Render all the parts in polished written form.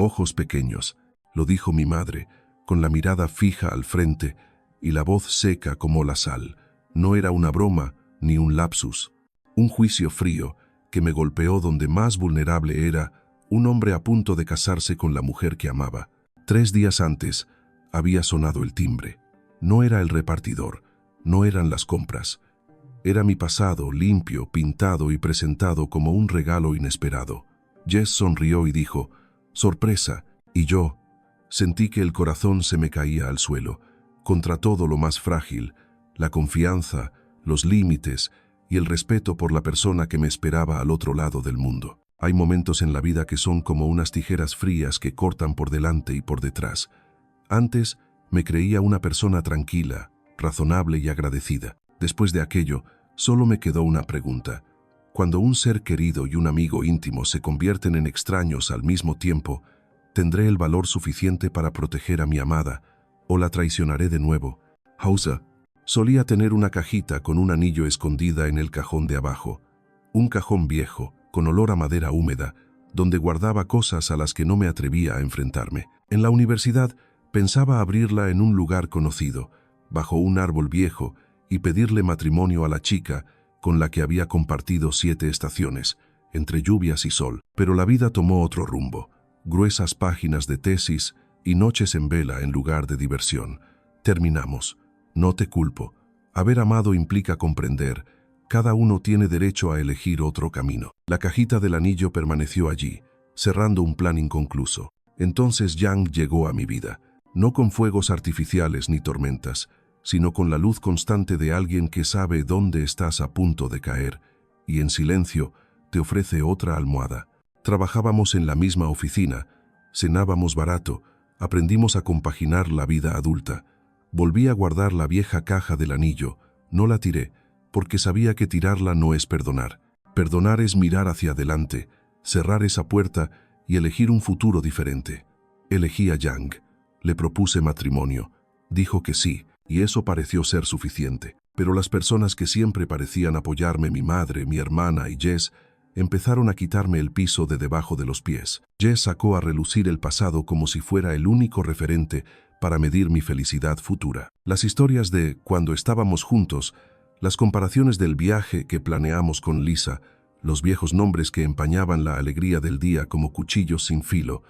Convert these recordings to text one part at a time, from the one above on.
Ojos pequeños, lo dijo mi madre, con la mirada fija al frente y la voz seca como la sal. No era una broma ni un lapsus, un juicio frío que me golpeó donde más vulnerable era un hombre a punto de casarse con la mujer que amaba. 3 días antes había sonado el timbre. No era el repartidor, no eran las compras. Era mi pasado, limpio, pintado y presentado como un regalo inesperado. Jess sonrió y dijo, «Sorpresa», y yo sentí que el corazón se me caía al suelo, contra todo lo más frágil, la confianza, los límites y el respeto por la persona que me esperaba al otro lado del mundo. Hay momentos en la vida que son como unas tijeras frías que cortan por delante y por detrás. Antes me creía una persona tranquila, razonable y agradecida. Después de aquello, solo me quedó una pregunta. Cuando un ser querido y un amigo íntimo se convierten en extraños al mismo tiempo, ¿tendré el valor suficiente para proteger a mi amada o la traicionaré de nuevo? Hausa solía tener una cajita con un anillo escondida en el cajón de abajo. Un cajón viejo, con olor a madera húmeda, donde guardaba cosas a las que no me atrevía a enfrentarme. En la universidad pensaba abrirla en un lugar conocido, bajo un árbol viejo, y pedirle matrimonio a la chica con la que había compartido 7 estaciones, entre lluvias y sol. Pero la vida tomó otro rumbo. Gruesas páginas de tesis y noches en vela en lugar de diversión. Terminamos. No te culpo. Haber amado implica comprender. Cada uno tiene derecho a elegir otro camino. La cajita del anillo permaneció allí, cerrando un plan inconcluso. Entonces Yang llegó a mi vida, no con fuegos artificiales ni tormentas, sino con la luz constante de alguien que sabe dónde estás a punto de caer, y en silencio te ofrece otra almohada. Trabajábamos en la misma oficina, cenábamos barato, aprendimos a compaginar la vida adulta. Volví a guardar la vieja caja del anillo, no la tiré, porque sabía que tirarla no es perdonar. Perdonar es mirar hacia adelante, cerrar esa puerta y elegir un futuro diferente. Elegí a Yang, le propuse matrimonio, dijo que sí, y eso pareció ser suficiente. Pero las personas que siempre parecían apoyarme, mi madre, mi hermana y Jess, empezaron a quitarme el piso de debajo de los pies. Jess sacó a relucir el pasado como si fuera el único referente para medir mi felicidad futura. Las historias de cuando estábamos juntos, las comparaciones del viaje que planeamos con Lisa, los viejos nombres que empañaban la alegría del día como cuchillos sin filo.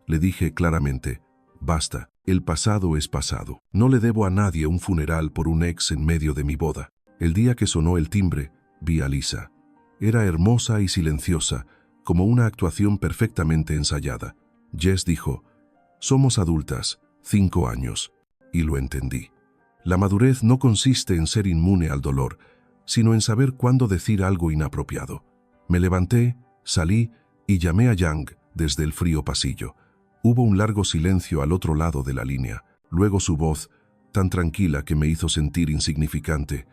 Le dije claramente, basta, el pasado es pasado. No le debo a nadie un funeral por un ex en medio de mi boda. El día que sonó el timbre, vi a Lisa. Era hermosa y silenciosa, como una actuación perfectamente ensayada. Jess dijo, somos adultas, 5 años, y lo entendí. La madurez no consiste en ser inmune al dolor, sino en saber cuándo decir algo inapropiado. Me levanté, salí y llamé a Yang desde el frío pasillo. Hubo un largo silencio al otro lado de la línea. Luego su voz, tan tranquila que me hizo sentir insignificante.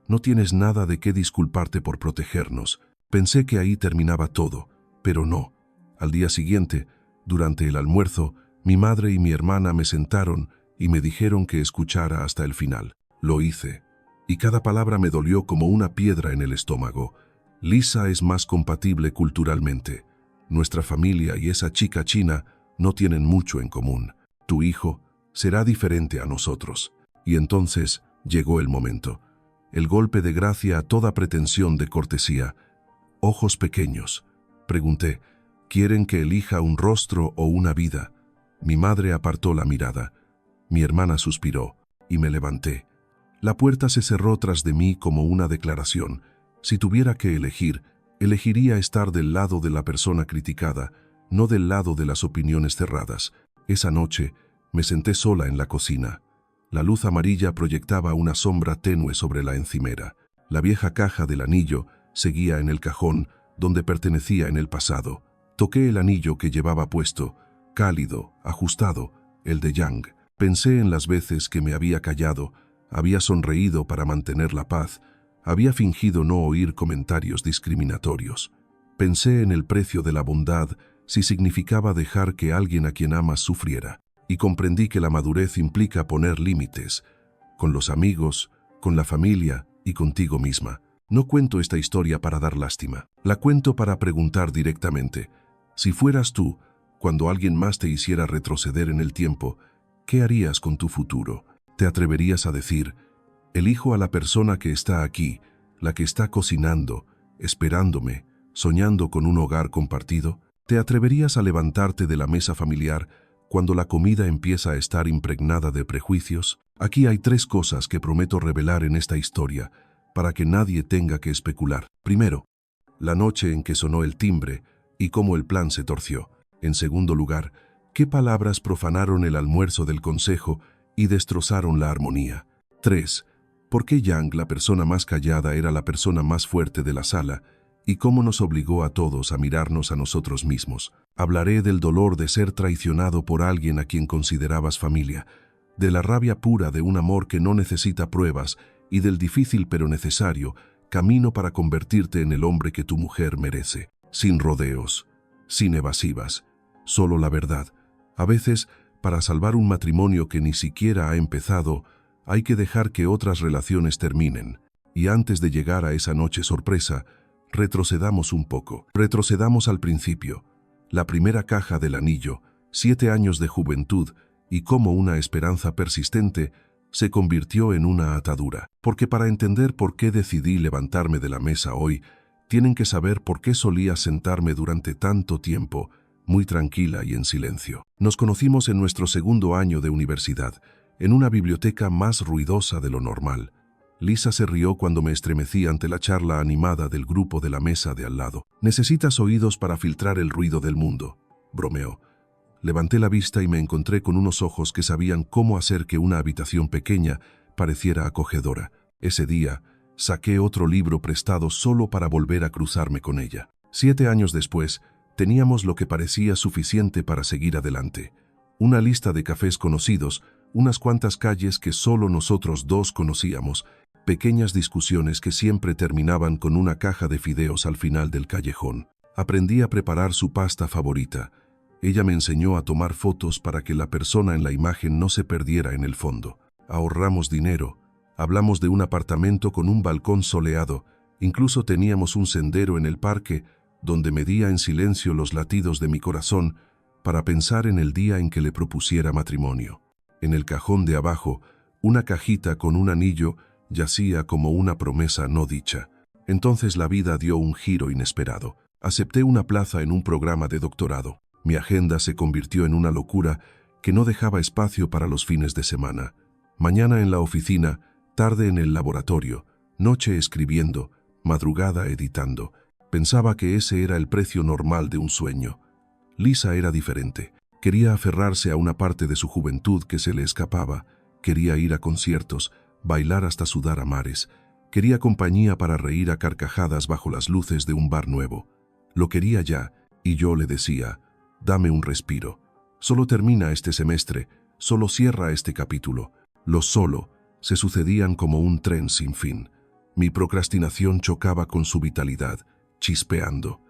No tienes nada de qué disculparte por protegernos. Pensé que ahí terminaba todo, pero no. Al día siguiente, durante el almuerzo, mi madre y mi hermana me sentaron y me dijeron que escuchara hasta el final. Lo hice, y cada palabra me dolió como una piedra en el estómago. Lisa es más compatible culturalmente. Nuestra familia y esa chica china no tienen mucho en común. Tu hijo será diferente a nosotros. Y entonces llegó el momento. El golpe de gracia a toda pretensión de cortesía. Ojos pequeños. Pregunté, ¿quieren que elija un rostro o una vida? Mi madre apartó la mirada. Mi hermana suspiró y me levanté. La puerta se cerró tras de mí como una declaración. Si tuviera que elegir, elegiría estar del lado de la persona criticada, no del lado de las opiniones cerradas. Esa noche me senté sola en la cocina. La luz amarilla proyectaba una sombra tenue sobre la encimera. La vieja caja del anillo seguía en el cajón donde pertenecía en el pasado. Toqué el anillo que llevaba puesto, cálido, ajustado, el de Yang. Pensé en las veces que me había callado, había sonreído para mantener la paz, había fingido no oír comentarios discriminatorios. Pensé en el precio de la bondad si significaba dejar que alguien a quien amas sufriera, y comprendí que la madurez implica poner límites, con los amigos, con la familia y contigo misma. No cuento esta historia para dar lástima, la cuento para preguntar directamente, si fueras tú, cuando alguien más te hiciera retroceder en el tiempo, ¿qué harías con tu futuro? ¿Te atreverías a decir, elijo a la persona que está aquí, la que está cocinando, esperándome, soñando con un hogar compartido? ¿Te atreverías a levantarte de la mesa familiar cuando la comida empieza a estar impregnada de prejuicios? Aquí hay 3 cosas que prometo revelar en esta historia, para que nadie tenga que especular. Primero, la noche en que sonó el timbre y cómo el plan se torció. En segundo lugar, qué palabras profanaron el almuerzo del consejo y destrozaron la armonía. 3. ¿Por qué Yang, la persona más callada, era la persona más fuerte de la sala y cómo nos obligó a todos a mirarnos a nosotros mismos? Hablaré del dolor de ser traicionado por alguien a quien considerabas familia, de la rabia pura de un amor que no necesita pruebas y del difícil pero necesario camino para convertirte en el hombre que tu mujer merece. Sin rodeos, sin evasivas, solo la verdad. A veces, para salvar un matrimonio que ni siquiera ha empezado, hay que dejar que otras relaciones terminen. Y antes de llegar a esa noche sorpresa, retrocedamos un poco. Retrocedamos al principio. La primera caja del anillo, 7 años de juventud y cómo una esperanza persistente se convirtió en una atadura. Porque para entender por qué decidí levantarme de la mesa hoy, tienen que saber por qué solía sentarme durante tanto tiempo, muy tranquila y en silencio. Nos conocimos en nuestro segundo año de universidad, en una biblioteca más ruidosa de lo normal. Lisa se rió cuando me estremecí ante la charla animada del grupo de la mesa de al lado. «Necesitas oídos para filtrar el ruido del mundo», bromeó. Levanté la vista y me encontré con unos ojos que sabían cómo hacer que una habitación pequeña pareciera acogedora. Ese día, saqué otro libro prestado solo para volver a cruzarme con ella. 7 años después, teníamos lo que parecía suficiente para seguir adelante. Una lista de cafés conocidos, unas cuantas calles que solo nosotros dos conocíamos, pequeñas discusiones que siempre terminaban con una caja de fideos al final del callejón. Aprendí a preparar su pasta favorita. Ella me enseñó a tomar fotos para que la persona en la imagen no se perdiera en el fondo. Ahorramos dinero. Hablamos de un apartamento con un balcón soleado. Incluso teníamos un sendero en el parque donde medía en silencio los latidos de mi corazón para pensar en el día en que le propusiera matrimonio. En el cajón de abajo, una cajita con un anillo yacía como una promesa no dicha. Entonces la vida dio un giro inesperado. Acepté una plaza en un programa de doctorado. Mi agenda se convirtió en una locura que no dejaba espacio para los fines de semana. Mañana en la oficina, tarde en el laboratorio, noche escribiendo, madrugada editando. Pensaba que ese era el precio normal de un sueño. Lisa era diferente. Quería aferrarse a una parte de su juventud que se le escapaba. Quería ir a conciertos, bailar hasta sudar a mares. Quería compañía para reír a carcajadas bajo las luces de un bar nuevo. Lo quería ya, y yo le decía, dame un respiro. Solo termina este semestre, solo cierra este capítulo. Los solo se sucedían como un tren sin fin. Mi procrastinación chocaba con su vitalidad, chispeando.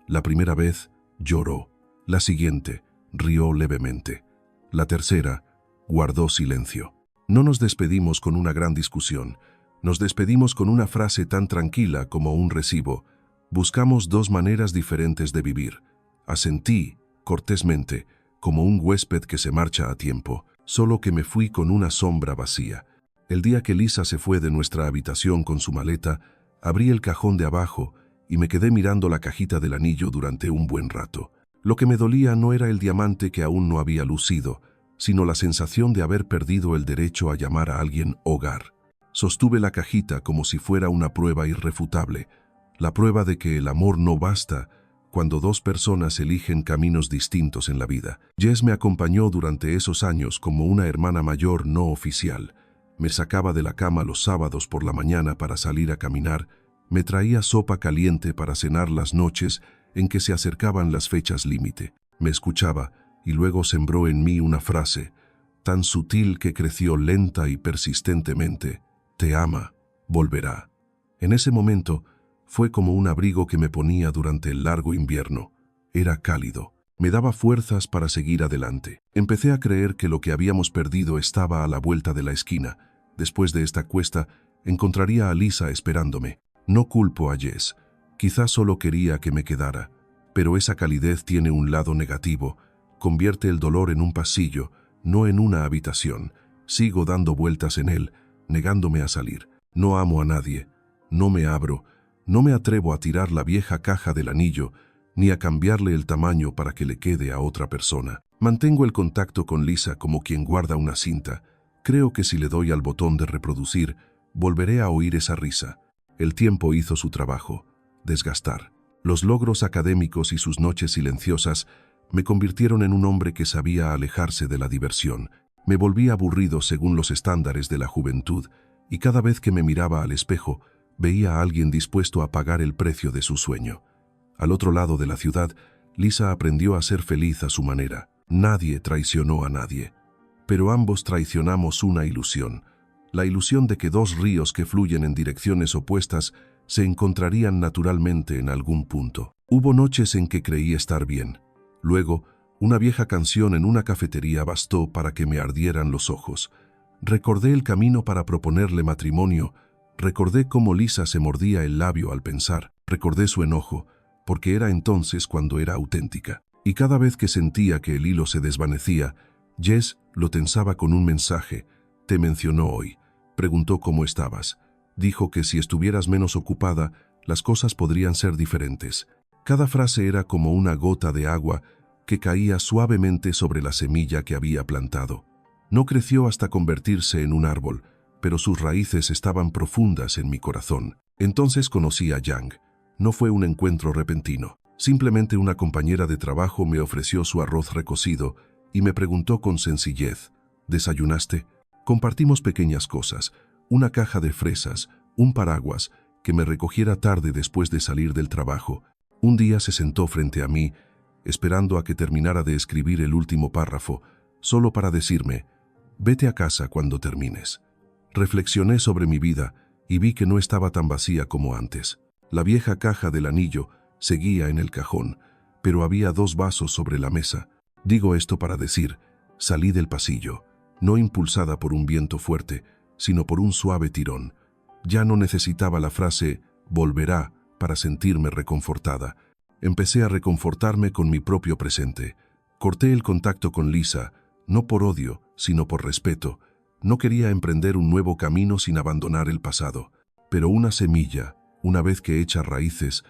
La primera vez, lloró. La siguiente, rió levemente. La tercera, guardó silencio. No nos despedimos con una gran discusión. Nos despedimos con una frase tan tranquila como un recibo. Buscamos 2 maneras diferentes de vivir. Asentí, cortésmente, como un huésped que se marcha a tiempo, solo que me fui con una sombra vacía. El día que Lisa se fue de nuestra habitación con su maleta, abrí el cajón de abajo y me quedé mirando la cajita del anillo durante un buen rato. Lo que me dolía no era el diamante que aún no había lucido, sino la sensación de haber perdido el derecho a llamar a alguien hogar. Sostuve la cajita como si fuera una prueba irrefutable, la prueba de que el amor no basta cuando 2 personas eligen caminos distintos en la vida. Jess me acompañó durante esos años como una hermana mayor no oficial. Me sacaba de la cama los sábados por la mañana para salir a caminar, me traía sopa caliente para cenar las noches en que se acercaban las fechas límite. Me escuchaba y luego sembró en mí una frase, tan sutil que creció lenta y persistentemente: te ama, volverá. En ese momento, fue como un abrigo que me ponía durante el largo invierno. Era cálido. Me daba fuerzas para seguir adelante. Empecé a creer que lo que habíamos perdido estaba a la vuelta de la esquina. Después de esta cuesta, encontraría a Lisa esperándome. No culpo a Jess. Quizás solo quería que me quedara. Pero esa calidez tiene un lado negativo. Convierte el dolor en un pasillo, no en una habitación. Sigo dando vueltas en él, negándome a salir. No amo a nadie. No me abro. No me atrevo a tirar la vieja caja del anillo, ni a cambiarle el tamaño para que le quede a otra persona. Mantengo el contacto con Lisa como quien guarda una cinta. Creo que si le doy al botón de reproducir, volveré a oír esa risa. El tiempo hizo su trabajo. Desgastar. Los logros académicos y sus noches silenciosas me convirtieron en un hombre que sabía alejarse de la diversión. Me volví aburrido según los estándares de la juventud, y cada vez que me miraba al espejo, veía a alguien dispuesto a pagar el precio de su sueño. Al otro lado de la ciudad, Lisa aprendió a ser feliz a su manera. Nadie traicionó a nadie. Pero ambos traicionamos una ilusión. La ilusión de que dos ríos que fluyen en direcciones opuestas se encontrarían naturalmente en algún punto. Hubo noches en que creí estar bien. Luego, una vieja canción en una cafetería bastó para que me ardieran los ojos. Recordé el camino para proponerle matrimonio. Recordé cómo Lisa se mordía el labio al pensar. Recordé su enojo, porque era entonces cuando era auténtica. Y cada vez que sentía que el hilo se desvanecía, Jess lo tensaba con un mensaje. «Te mencionó hoy. Preguntó cómo estabas. Dijo que si estuvieras menos ocupada, las cosas podrían ser diferentes». Cada frase era como una gota de agua que caía suavemente sobre la semilla que había plantado. No creció hasta convertirse en un árbol, pero sus raíces estaban profundas en mi corazón. Entonces conocí a Yang. No fue un encuentro repentino. Simplemente una compañera de trabajo me ofreció su arroz recocido y me preguntó con sencillez, ¿desayunaste? Compartimos pequeñas cosas, una caja de fresas, un paraguas, que me recogiera tarde después de salir del trabajo. Un día se sentó frente a mí, esperando a que terminara de escribir el último párrafo, solo para decirme, «Vete a casa cuando termines». Reflexioné sobre mi vida y vi que no estaba tan vacía como antes. La vieja caja del anillo seguía en el cajón, pero había 2 vasos sobre la mesa. Digo esto para decir, salí del pasillo, no impulsada por un viento fuerte, sino por un suave tirón. Ya no necesitaba la frase «volverá» para sentirme reconfortada. Empecé a reconfortarme con mi propio presente. Corté el contacto con Lisa, no por odio, sino por respeto. No quería emprender un nuevo camino sin abandonar el pasado. Pero una semilla, una vez que echa raíces,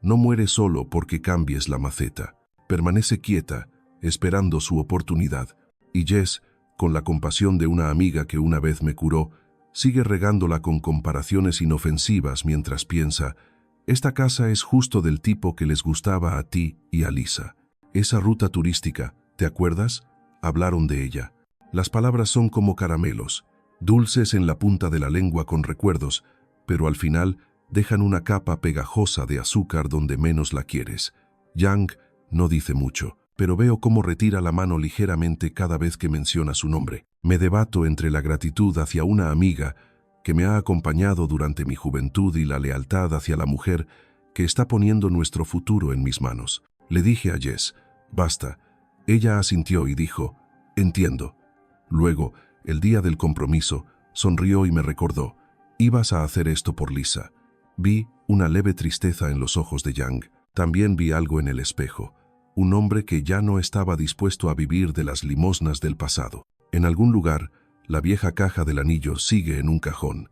no muere solo porque cambies la maceta. Permanece quieta, esperando su oportunidad. Y Jess, con la compasión de una amiga que una vez me curó, sigue regándola con comparaciones inofensivas mientras piensa, «Esta casa es justo del tipo que les gustaba a ti y a Lisa. Esa ruta turística, ¿te acuerdas?». Hablaron de ella. Las palabras son como caramelos, dulces en la punta de la lengua con recuerdos, pero al final dejan una capa pegajosa de azúcar donde menos la quieres. Yang no dice mucho, pero veo cómo retira la mano ligeramente cada vez que menciona su nombre. Me debato entre la gratitud hacia una amiga que me ha acompañado durante mi juventud y la lealtad hacia la mujer que está poniendo nuestro futuro en mis manos. Le dije a Jess, «Basta». Ella asintió y dijo, «Entiendo». Luego, el día del compromiso, sonrió y me recordó, «Ibas a hacer esto por Lisa». Vi una leve tristeza en los ojos de Yang. También vi algo en el espejo. Un hombre que ya no estaba dispuesto a vivir de las limosnas del pasado. En algún lugar, la vieja caja del anillo sigue en un cajón,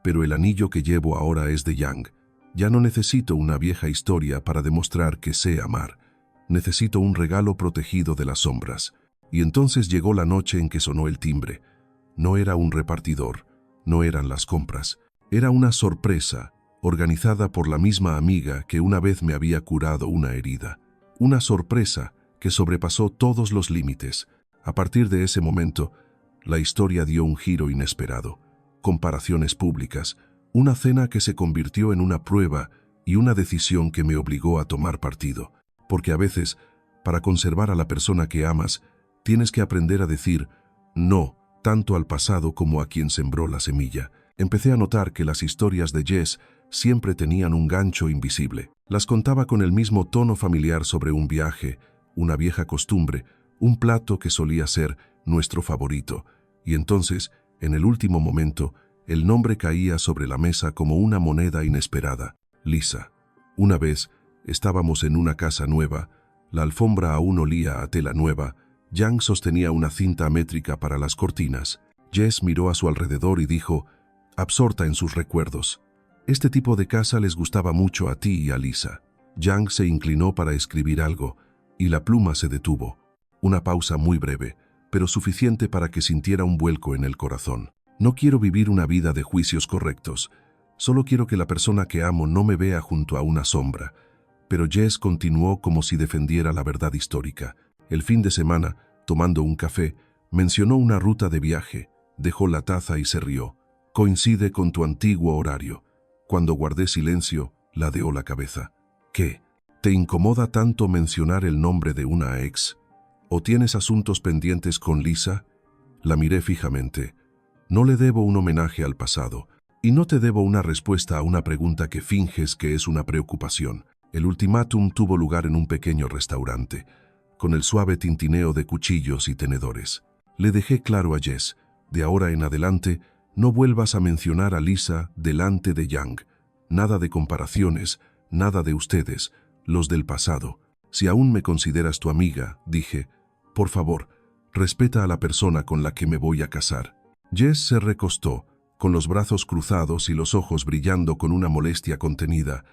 pero el anillo que llevo ahora es de Yang. Ya no necesito una vieja historia para demostrar que sé amar. Necesito un regalo protegido de las sombras. Y entonces llegó la noche en que sonó el timbre. No era un repartidor, no eran las compras. Era una sorpresa, organizada por la misma amiga que una vez me había curado una herida. Una sorpresa que sobrepasó todos los límites. A partir de ese momento, la historia dio un giro inesperado. Comparaciones públicas, una cena que se convirtió en una prueba y una decisión que me obligó a tomar partido. Porque a veces, para conservar a la persona que amas, tienes que aprender a decir no, tanto al pasado como a quien sembró la semilla. Empecé a notar que las historias de Jess siempre tenían un gancho invisible. Las contaba con el mismo tono familiar sobre un viaje, una vieja costumbre, un plato que solía ser nuestro favorito. Y entonces, en el último momento, el nombre caía sobre la mesa como una moneda inesperada. Lisa. Una vez, estábamos en una casa nueva, La alfombra aún olía a tela nueva. Yang sostenía una cinta métrica para las cortinas. Jess miró a su alrededor y dijo, absorta en sus recuerdos: este tipo de casa les gustaba mucho a ti y a Lisa. Yang se inclinó para escribir algo, y la pluma se detuvo. Una pausa muy breve, pero suficiente para que sintiera un vuelco en el corazón. No quiero vivir una vida de juicios correctos. Solo quiero que la persona que amo no me vea junto a una sombra. Pero Jess continuó como si defendiera la verdad histórica. El fin de semana, tomando un café, mencionó una ruta de viaje, dejó la taza y se rió. Coincide con tu antiguo horario. Cuando guardé silencio, ladeó la cabeza. ¿Qué? ¿Te incomoda tanto mencionar el nombre de una ex? ¿O tienes asuntos pendientes con Lisa? La miré fijamente. No le debo un homenaje al pasado, y no te debo una respuesta a una pregunta que finges que es una preocupación. El ultimátum tuvo lugar en un pequeño restaurante, con el suave tintineo de cuchillos y tenedores. Le dejé claro a Jess, de ahora en adelante, no vuelvas a mencionar a Lisa delante de Yang. Nada de comparaciones, nada de ustedes, los del pasado. Si aún me consideras tu amiga, dije, por favor, respeta a la persona con la que me voy a casar. Jess se recostó, con los brazos cruzados y los ojos brillando con una molestia contenida.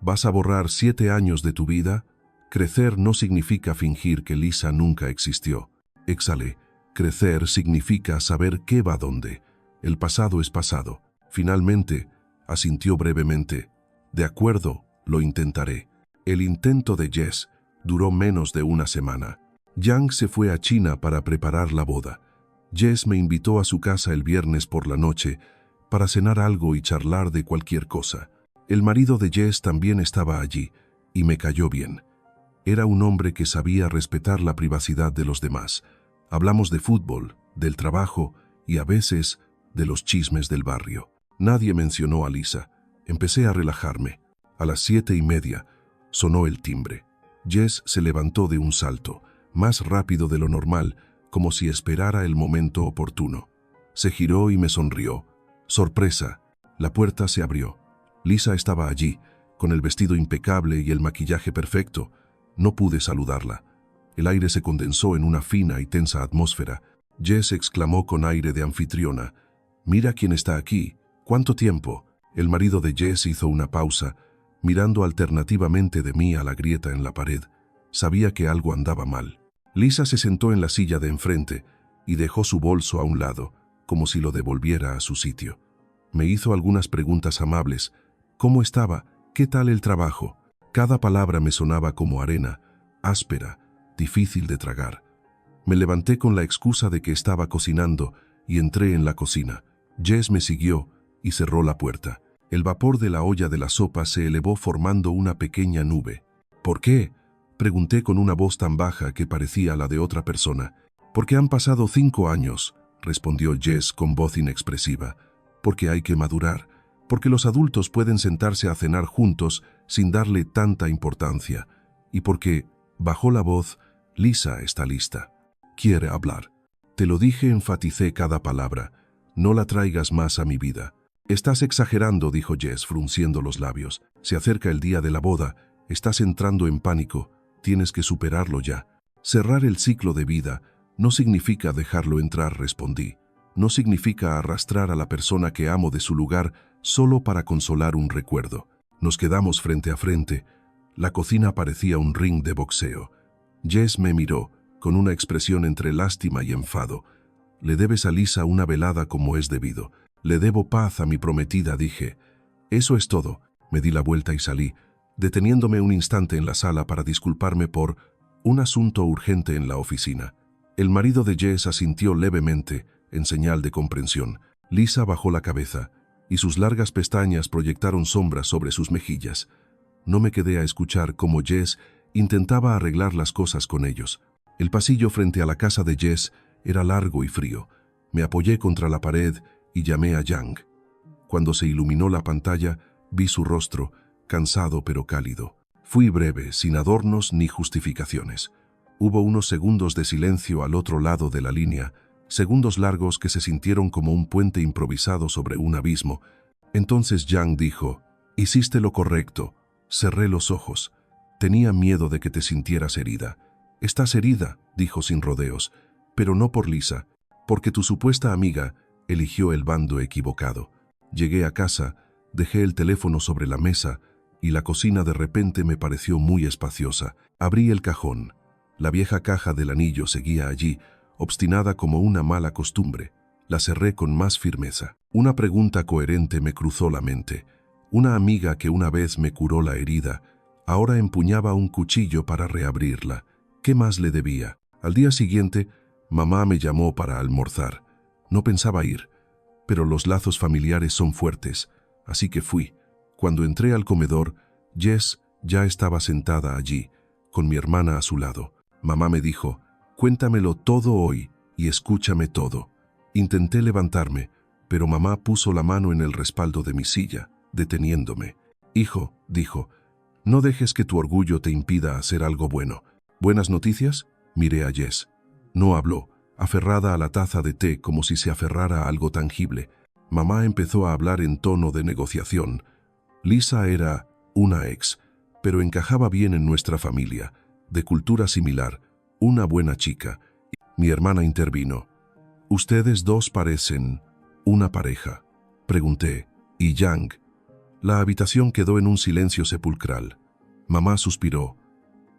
¿Vas a borrar 7 años de tu vida? Crecer no significa fingir que Lisa nunca existió. Exhalé. Crecer significa saber qué va dónde. El pasado es pasado. Finalmente, asintió brevemente. De acuerdo, lo intentaré. El intento de Jess duró menos de una semana. Yang se fue a China para preparar la boda. Jess me invitó a su casa el viernes por la noche para cenar algo y charlar de cualquier cosa. El marido de Jess también estaba allí, y me cayó bien. Era un hombre que sabía respetar la privacidad de los demás. Hablamos de fútbol, del trabajo y a veces de los chismes del barrio. Nadie mencionó a Lisa. Empecé a relajarme. A las 7:30 sonó el timbre. Jess se levantó de un salto, más rápido de lo normal, como si esperara el momento oportuno. Se giró y me sonrió. Sorpresa. La puerta se abrió. Lisa estaba allí, con el vestido impecable y el maquillaje perfecto. No pude saludarla. El aire se condensó en una fina y tensa atmósfera. Jess exclamó con aire de anfitriona, «Mira quién está aquí. ¿Cuánto tiempo?» El marido de Jess hizo una pausa, mirando alternativamente de mí a la grieta en la pared. Sabía que algo andaba mal. Lisa se sentó en la silla de enfrente y dejó su bolso a un lado, como si lo devolviera a su sitio. Me hizo algunas preguntas amables. ¿Cómo estaba? ¿Qué tal el trabajo? Cada palabra me sonaba como arena, áspera, difícil de tragar. Me levanté con la excusa de que estaba cocinando y entré en la cocina. Jess me siguió y cerró la puerta. El vapor de la olla de la sopa se elevó formando una pequeña nube. ¿Por qué?, pregunté con una voz tan baja que parecía la de otra persona. «Porque han pasado 5 años», respondió Jess con voz inexpresiva. «Porque hay que madurar. Porque los adultos pueden sentarse a cenar juntos sin darle tanta importancia. Y porque», bajó la voz, «Lisa está lista. Quiere hablar». «Te lo dije», enfaticé cada palabra. «No la traigas más a mi vida». «Estás exagerando», dijo Jess, frunciendo los labios. «Se acerca el día de la boda. Estás entrando en pánico. Tienes que superarlo ya». «Cerrar el ciclo de vida no significa dejarlo entrar», respondí. «No significa arrastrar a la persona que amo de su lugar solo para consolar un recuerdo». Nos quedamos frente a frente. La cocina parecía un ring de boxeo. Jess me miró, con una expresión entre lástima y enfado. «Le debes a Lisa una velada como es debido. Le debo paz a mi prometida», dije. «Eso es todo». Me di la vuelta y salí, deteniéndome un instante en la sala para disculparme por un asunto urgente en la oficina. El marido de Jess asintió levemente, en señal de comprensión. Lisa bajó la cabeza, y sus largas pestañas proyectaron sombras sobre sus mejillas. No me quedé a escuchar cómo Jess intentaba arreglar las cosas con ellos. El pasillo frente a la casa de Jess era largo y frío. Me apoyé contra la pared y llamé a Yang. Cuando se iluminó la pantalla, vi su rostro, cansado pero cálido. Fui breve, sin adornos ni justificaciones. Hubo unos segundos de silencio al otro lado de la línea, segundos largos que se sintieron como un puente improvisado sobre un abismo. Entonces Yang dijo, «Hiciste lo correcto». Cerré los ojos. Tenía miedo de que te sintieras herida. Estás herida, dijo sin rodeos, pero no por Lisa, porque tu supuesta amiga eligió el bando equivocado. Llegué a casa, dejé el teléfono sobre la mesa y la cocina de repente me pareció muy espaciosa. Abrí el cajón. La vieja caja del anillo seguía allí, obstinada como una mala costumbre. La cerré con más firmeza. Una pregunta coherente me cruzó la mente. Una amiga que una vez me curó la herida, ahora empuñaba un cuchillo para reabrirla. ¿Qué más le debía? Al día siguiente, mamá me llamó para almorzar. No pensaba ir, pero los lazos familiares son fuertes, así que fui. Cuando entré al comedor, Jess ya estaba sentada allí, con mi hermana a su lado. Mamá me dijo, cuéntamelo todo hoy y escúchame todo. Intenté levantarme, pero mamá puso la mano en el respaldo de mi silla, deteniéndome. Hijo, dijo, no dejes que tu orgullo te impida hacer algo bueno. ¿Buenas noticias? Miré a Jess. No habló, aferrada a la taza de té como si se aferrara a algo tangible. Mamá empezó a hablar en tono de negociación. Lisa era una ex, pero encajaba bien en nuestra familia, de cultura similar, una buena chica. Mi hermana intervino. «Ustedes dos parecen una pareja», pregunté. «¿Y Yang?» La habitación quedó en un silencio sepulcral. Mamá suspiró.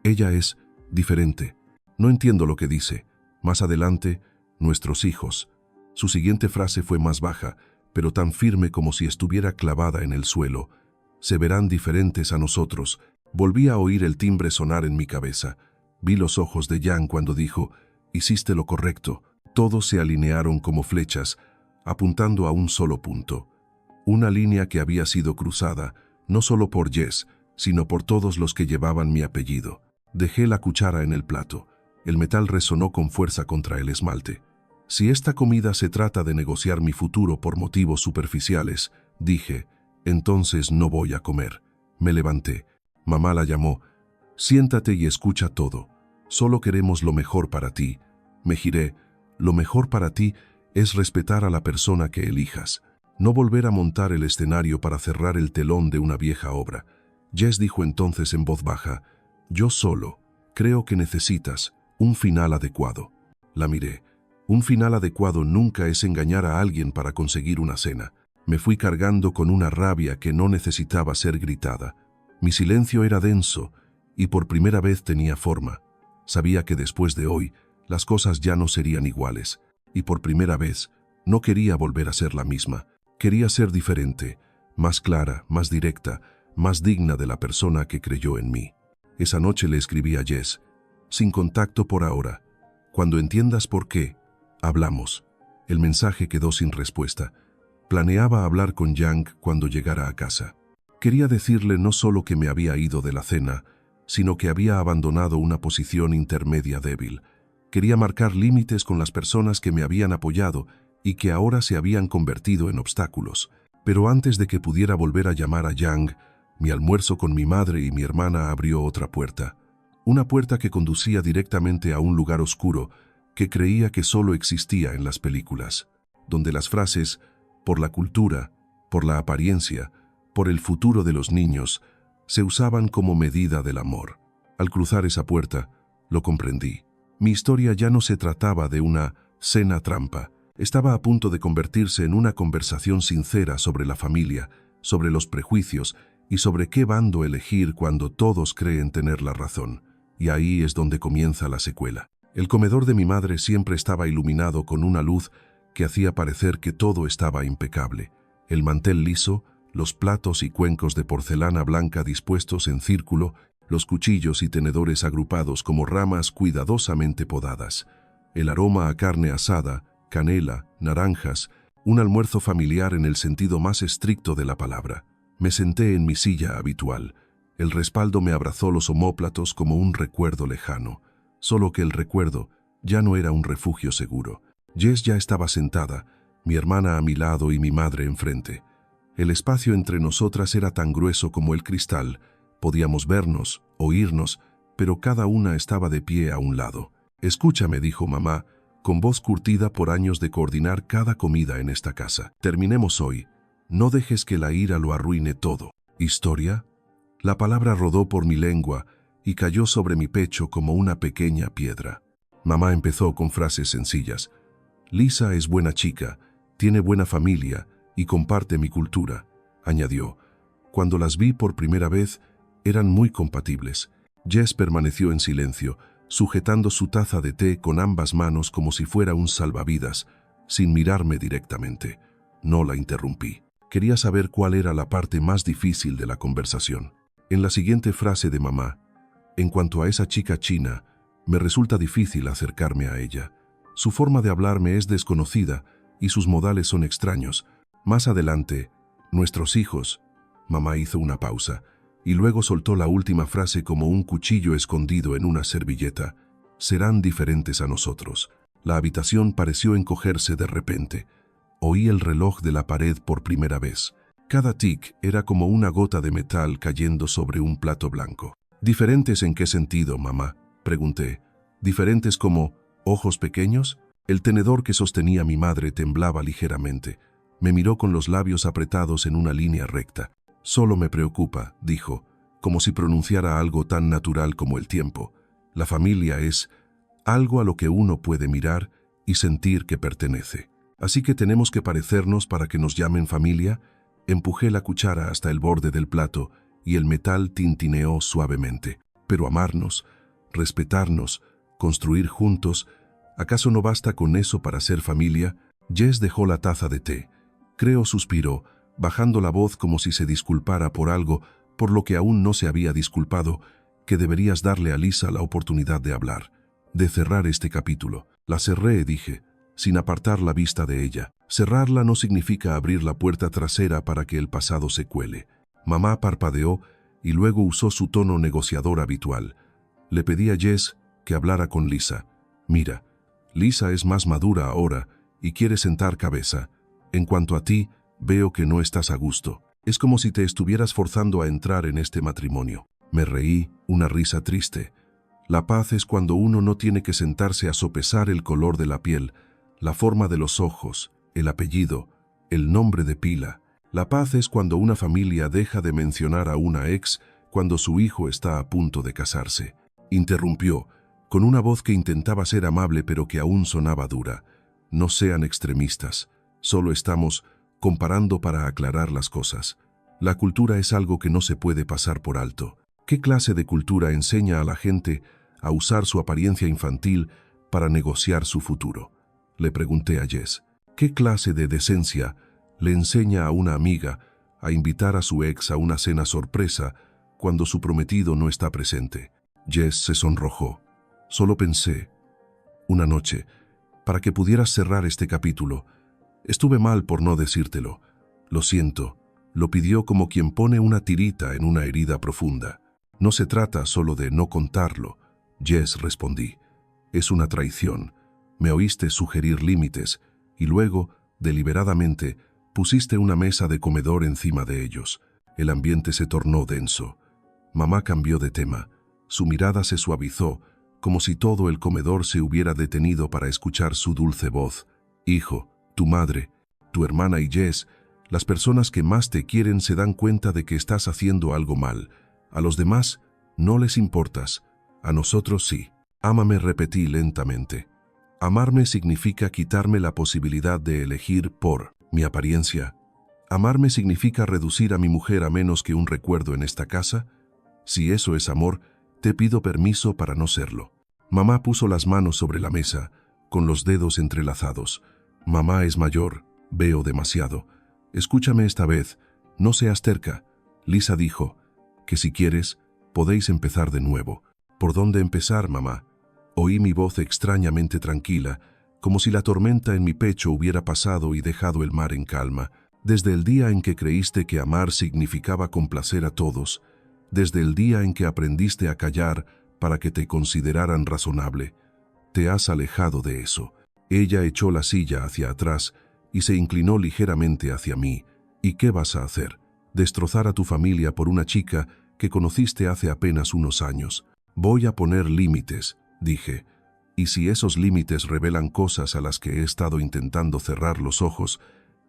«Ella es diferente. No entiendo lo que dice. Más adelante, nuestros hijos». Su siguiente frase fue más baja, pero tan firme como si estuviera clavada en el suelo. «Se verán diferentes a nosotros». Volví a oír el timbre sonar en mi cabeza. Vi los ojos de Yang cuando dijo, «Hiciste lo correcto». Todos se alinearon como flechas, apuntando a un solo punto. Una línea que había sido cruzada, no solo por Jess, sino por todos los que llevaban mi apellido. Dejé la cuchara en el plato. El metal resonó con fuerza contra el esmalte. Si esta comida se trata de negociar mi futuro por motivos superficiales, dije, entonces no voy a comer. Me levanté. Mamá la llamó. «Siéntate y escucha todo. Solo queremos lo mejor para ti». Me giré. Lo mejor para ti es respetar a la persona que elijas. No volver a montar el escenario para cerrar el telón de una vieja obra. Jess dijo entonces en voz baja, «Yo solo creo que necesitas un final adecuado». La miré. Un final adecuado nunca es engañar a alguien para conseguir una cena. Me fui cargando con una rabia que no necesitaba ser gritada. Mi silencio era denso y por primera vez tenía forma. Sabía que después de hoy, las cosas ya no serían iguales, y por primera vez no quería volver a ser la misma. Quería ser diferente, más clara, más directa, más digna de la persona que creyó en mí. Esa noche le escribí a Jess, «Sin contacto por ahora. Cuando entiendas por qué, hablamos». El mensaje quedó sin respuesta. Planeaba hablar con Yang cuando llegara a casa. Quería decirle no solo que me había ido de la cena, sino que había abandonado una posición intermedia débil. Quería marcar límites con las personas que me habían apoyado y que ahora se habían convertido en obstáculos. Pero antes de que pudiera volver a llamar a Yang, mi almuerzo con mi madre y mi hermana abrió otra puerta. Una puerta que conducía directamente a un lugar oscuro que creía que solo existía en las películas, donde las frases, por la cultura, por la apariencia, por el futuro de los niños, se usaban como medida del amor. Al cruzar esa puerta, lo comprendí. Mi historia ya no se trataba de una cena trampa. Estaba a punto de convertirse en una conversación sincera sobre la familia, sobre los prejuicios y sobre qué bando elegir cuando todos creen tener la razón. Y ahí es donde comienza la secuela. El comedor de mi madre siempre estaba iluminado con una luz que hacía parecer que todo estaba impecable. El mantel liso, los platos y cuencos de porcelana blanca dispuestos en círculo, los cuchillos y tenedores agrupados como ramas cuidadosamente podadas, el aroma a carne asada, canela, naranjas, un almuerzo familiar en el sentido más estricto de la palabra. Me senté en mi silla habitual. El respaldo me abrazó los omóplatos como un recuerdo lejano, solo que el recuerdo ya no era un refugio seguro. Jess ya estaba sentada, mi hermana a mi lado y mi madre enfrente. El espacio entre nosotras era tan grueso como el cristal. Podíamos vernos, oírnos, pero cada una estaba de pie a un lado. «Escúchame», dijo mamá, con voz curtida por años de coordinar cada comida en esta casa. «Terminemos hoy. No dejes que la ira lo arruine todo». «¿Historia?» La palabra rodó por mi lengua y cayó sobre mi pecho como una pequeña piedra. Mamá empezó con frases sencillas. Lisa es buena chica, tiene buena familia y comparte mi cultura, añadió. Cuando las vi por primera vez, eran muy compatibles. Jess permaneció en silencio, sujetando su taza de té con ambas manos como si fuera un salvavidas, sin mirarme directamente. No la interrumpí. Quería saber cuál era la parte más difícil de la conversación. En la siguiente frase de mamá, en cuanto a esa chica china, me resulta difícil acercarme a ella. Su forma de hablarme es desconocida y sus modales son extraños. Más adelante, nuestros hijos. Mamá hizo una pausa y luego soltó la última frase como un cuchillo escondido en una servilleta. Serán diferentes a nosotros. La habitación pareció encogerse de repente. Oí el reloj de la pared por primera vez. Cada tic era como una gota de metal cayendo sobre un plato blanco. ¿Diferentes en qué sentido, mamá?, pregunté. ¿Diferentes como ojos pequeños? El tenedor que sostenía mi madre temblaba ligeramente. Me miró con los labios apretados en una línea recta. Solo me preocupa, dijo, como si pronunciara algo tan natural como el tiempo. La familia es algo a lo que uno puede mirar y sentir que pertenece. Así que tenemos que parecernos para que nos llamen familia. Empujé la cuchara hasta el borde del plato y el metal tintineó suavemente. Pero amarnos, respetarnos, construir juntos, ¿acaso no basta con eso para ser familia? Jess dejó la taza de té. Creo, suspiró, bajando la voz como si se disculpara por algo por lo que aún no se había disculpado, que deberías darle a Lisa la oportunidad de hablar, de cerrar este capítulo. La cerré, dije, sin apartar la vista de ella. Cerrarla no significa abrir la puerta trasera para que el pasado se cuele. Mamá parpadeó y luego usó su tono negociador habitual. Le pedí a Jess que hablara con Lisa. Mira, Lisa es más madura ahora y quiere sentar cabeza. En cuanto a ti, veo que no estás a gusto. Es como si te estuvieras forzando a entrar en este matrimonio. Me reí, una risa triste. La paz es cuando uno no tiene que sentarse a sopesar el color de la piel, la forma de los ojos, el apellido, el nombre de pila. La paz es cuando una familia deja de mencionar a una ex cuando su hijo está a punto de casarse. Interrumpió, con una voz que intentaba ser amable pero que aún sonaba dura. No sean extremistas, solo estamos comparando para aclarar las cosas. La cultura es algo que no se puede pasar por alto. ¿Qué clase de cultura enseña a la gente a usar su apariencia infantil para negociar su futuro? Le pregunté a Jess. ¿Qué clase de decencia le enseña a una amiga a invitar a su ex a una cena sorpresa cuando su prometido no está presente? Jess se sonrojó. Solo pensé, una noche, para que pudieras cerrar este capítulo. Estuve mal por no decírtelo. Lo siento, lo pidió como quien pone una tirita en una herida profunda. No se trata solo de no contarlo, Jess, respondí. Es una traición. Me oíste sugerir límites y luego, deliberadamente, pusiste una mesa de comedor encima de ellos. El ambiente se tornó denso. Mamá cambió de tema. Su mirada se suavizó, como si todo el comedor se hubiera detenido para escuchar su dulce voz. Hijo, tu madre, tu hermana y Jess, las personas que más te quieren se dan cuenta de que estás haciendo algo mal. A los demás no les importas, a nosotros sí. Ámame, repetí lentamente. Amarme significa quitarme la posibilidad de elegir por mi apariencia. Amarme significa reducir a mi mujer a menos que un recuerdo en esta casa. Si eso es amor, te pido permiso para no serlo. Mamá puso las manos sobre la mesa, con los dedos entrelazados. Mamá es mayor, veo demasiado. Escúchame esta vez, no seas terca. Lisa dijo, que si quieres, podéis empezar de nuevo. ¿Por dónde empezar, mamá? Oí mi voz extrañamente tranquila, como si la tormenta en mi pecho hubiera pasado y dejado el mar en calma. Desde el día en que creíste que amar significaba complacer a todos, desde el día en que aprendiste a callar para que te consideraran razonable, te has alejado de eso. Ella echó la silla hacia atrás y se inclinó ligeramente hacia mí. ¿Y qué vas a hacer? ¿Destrozar a tu familia por una chica que conociste hace apenas unos años? Voy a poner límites, dije. Y si esos límites revelan cosas a las que he estado intentando cerrar los ojos,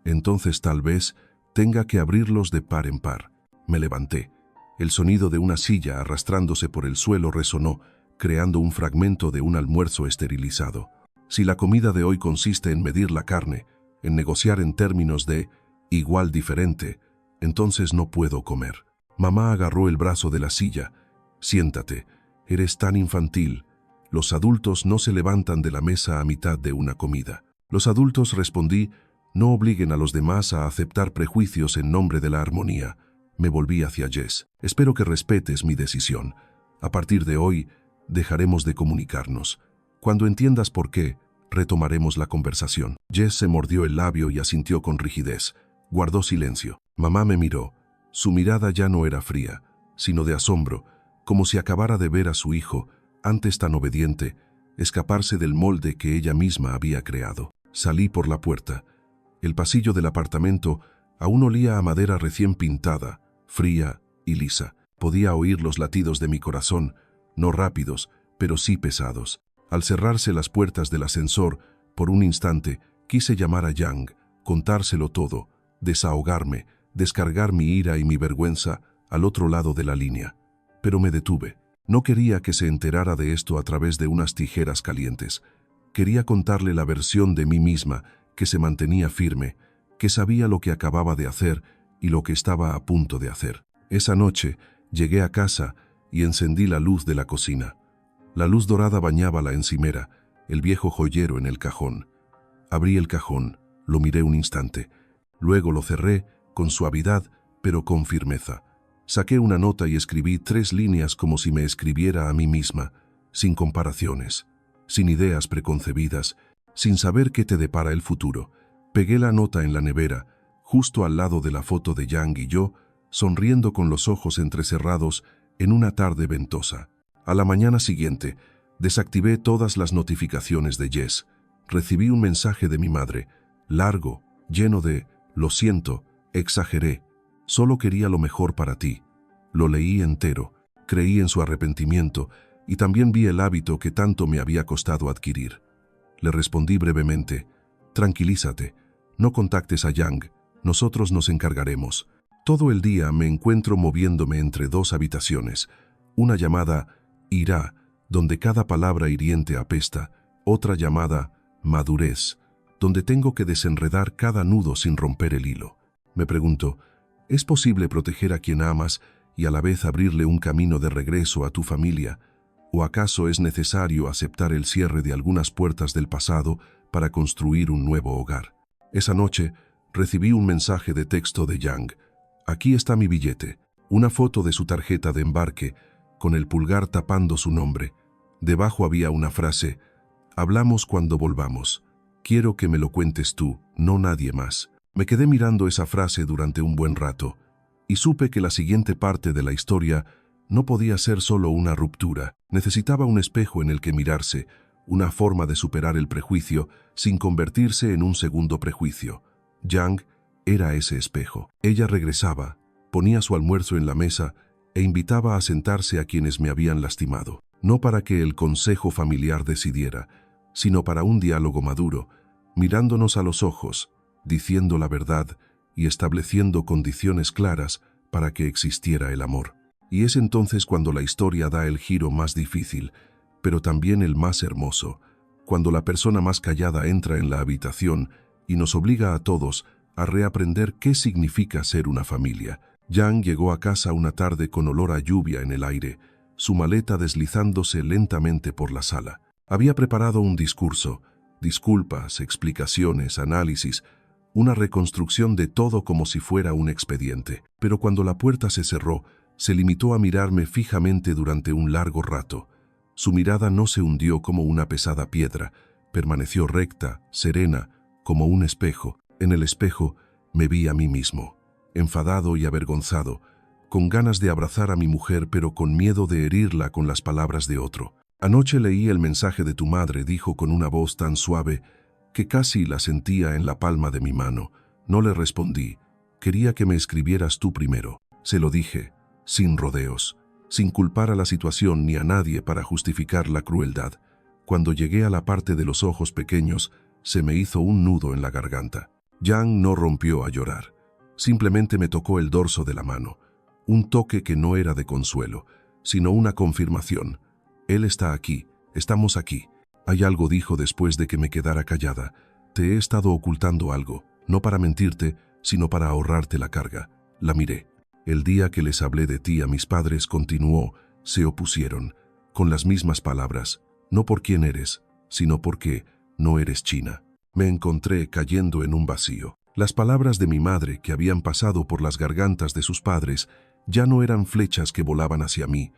entonces tal vez tenga que abrirlos de par en par. Me levanté. El sonido de una silla arrastrándose por el suelo resonó, creando un fragmento de un almuerzo esterilizado. Si la comida de hoy consiste en medir la carne, en negociar en términos de igual diferente, entonces no puedo comer. Mamá agarró el brazo de la silla. Siéntate, eres tan infantil. Los adultos no se levantan de la mesa a mitad de una comida. Los adultos, respondí, no obliguen a los demás a aceptar prejuicios en nombre de la armonía. Me volví hacia Jess. Espero que respetes mi decisión. A partir de hoy, dejaremos de comunicarnos. Cuando entiendas por qué, retomaremos la conversación. Jess se mordió el labio y asintió con rigidez. Guardó silencio. Mamá me miró. Su mirada ya no era fría, sino de asombro, como si acabara de ver a su hijo, antes tan obediente, escaparse del molde que ella misma había creado. Salí por la puerta. El pasillo del apartamento aún olía a madera recién pintada, fría y lisa. Podía oír los latidos de mi corazón, no rápidos, pero sí pesados. Al cerrarse las puertas del ascensor, por un instante, quise llamar a Yang, contárselo todo, desahogarme, descargar mi ira y mi vergüenza al otro lado de la línea. Pero me detuve. No quería que se enterara de esto a través de unas tijeras calientes. Quería contarle la versión de mí misma, que se mantenía firme, que sabía lo que acababa de hacer y lo que estaba a punto de hacer. Esa noche, llegué a casa y encendí la luz de la cocina. La luz dorada bañaba la encimera, el viejo joyero en el cajón. Abrí el cajón, lo miré un instante. Luego lo cerré, con suavidad, pero con firmeza. Saqué una nota y escribí 3 líneas como si me escribiera a mí misma, sin comparaciones, sin ideas preconcebidas, sin saber qué te depara el futuro. Pegué la nota en la nevera, justo al lado de la foto de Yang y yo, sonriendo con los ojos entrecerrados en una tarde ventosa. A la mañana siguiente, desactivé todas las notificaciones de Jess. Recibí un mensaje de mi madre, largo, lleno de «Lo siento, exageré, solo quería lo mejor para ti». Lo leí entero, creí en su arrepentimiento y también vi el hábito que tanto me había costado adquirir. Le respondí brevemente, «Tranquilízate, no contactes a Yang, nosotros nos encargaremos». Todo el día me encuentro moviéndome entre 2 habitaciones, una llamada «Irá», donde cada palabra hiriente apesta, otra llamada «Madurez», donde tengo que desenredar cada nudo sin romper el hilo. Me pregunto, ¿es posible proteger a quien amas y a la vez abrirle un camino de regreso a tu familia? ¿O acaso es necesario aceptar el cierre de algunas puertas del pasado para construir un nuevo hogar? Esa noche recibí un mensaje de texto de Yang. Aquí está mi billete, una foto de su tarjeta de embarque, con el pulgar tapando su nombre. Debajo había una frase, «Hablamos cuando volvamos. Quiero que me lo cuentes tú, no nadie más». Me quedé mirando esa frase durante un buen rato, y supe que la siguiente parte de la historia no podía ser solo una ruptura. Necesitaba un espejo en el que mirarse, una forma de superar el prejuicio sin convertirse en un segundo prejuicio. Yang era ese espejo. Ella regresaba, ponía su almuerzo en la mesa e invitaba a sentarse a quienes me habían lastimado. No para que el consejo familiar decidiera, sino para un diálogo maduro, mirándonos a los ojos, diciendo la verdad y estableciendo condiciones claras para que existiera el amor. Y es entonces cuando la historia da el giro más difícil, pero también el más hermoso, cuando la persona más callada entra en la habitación y nos obliga a todos a reaprender qué significa ser una familia. Yang llegó a casa una tarde con olor a lluvia en el aire, su maleta deslizándose lentamente por la sala. Había preparado un discurso, disculpas, explicaciones, análisis, una reconstrucción de todo como si fuera un expediente. Pero cuando la puerta se cerró, se limitó a mirarme fijamente durante un largo rato. Su mirada no se hundió como una pesada piedra, permaneció recta, serena, como un espejo. En el espejo me vi a mí mismo, enfadado y avergonzado, con ganas de abrazar a mi mujer pero con miedo de herirla con las palabras de otro. «Anoche leí el mensaje de tu madre», dijo con una voz tan suave que casi la sentía en la palma de mi mano. No le respondí. Quería que me escribieras tú primero. Se lo dije, sin rodeos, sin culpar a la situación ni a nadie para justificar la crueldad. Cuando llegué a la parte de los ojos pequeños, se me hizo un nudo en la garganta. Yang no rompió a llorar. Simplemente me tocó el dorso de la mano. Un toque que no era de consuelo, sino una confirmación. Él está aquí, estamos aquí. Hay algo, dijo después de que me quedara callada. Te he estado ocultando algo, no para mentirte, sino para ahorrarte la carga. La miré. El día que les hablé de ti a mis padres, continuó, se opusieron, con las mismas palabras, no por quién eres, sino porque no eres china. Me encontré cayendo en un vacío. Las palabras de mi madre, que habían pasado por las gargantas de sus padres, ya no eran flechas que volaban hacia mí.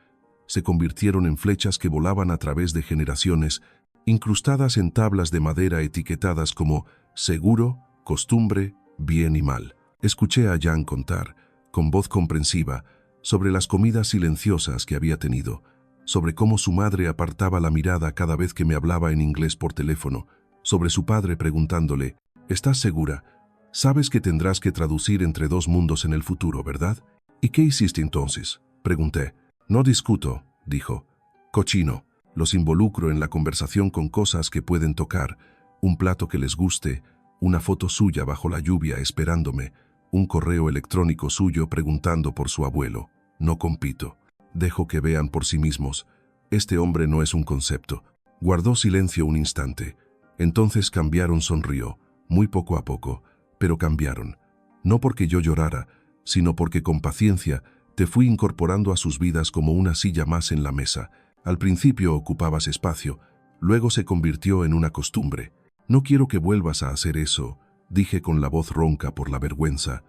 Se convirtieron en flechas que volaban a través de generaciones, incrustadas en tablas de madera etiquetadas como seguro, costumbre, bien y mal. Escuché a Yang contar, con voz comprensiva, sobre las comidas silenciosas que había tenido, sobre cómo su madre apartaba la mirada cada vez que me hablaba en inglés por teléfono, sobre su padre preguntándole, ¿estás segura? Sabes que tendrás que traducir entre dos mundos en el futuro, ¿verdad? ¿Y qué hiciste entonces? Pregunté. No discuto, dijo. Cochino. Los involucro en la conversación con cosas que pueden tocar, un plato que les guste, una foto suya bajo la lluvia esperándome, un correo electrónico suyo preguntando por su abuelo. No compito. Dejo que vean por sí mismos. Este hombre no es un concepto. Guardó silencio un instante. Entonces cambiaron, sonrió, muy poco a poco, pero cambiaron. No porque yo llorara, sino porque con paciencia te fui incorporando a sus vidas como una silla más en la mesa. Al principio ocupabas espacio, luego se convirtió en una costumbre. No quiero que vuelvas a hacer eso, dije con la voz ronca por la vergüenza.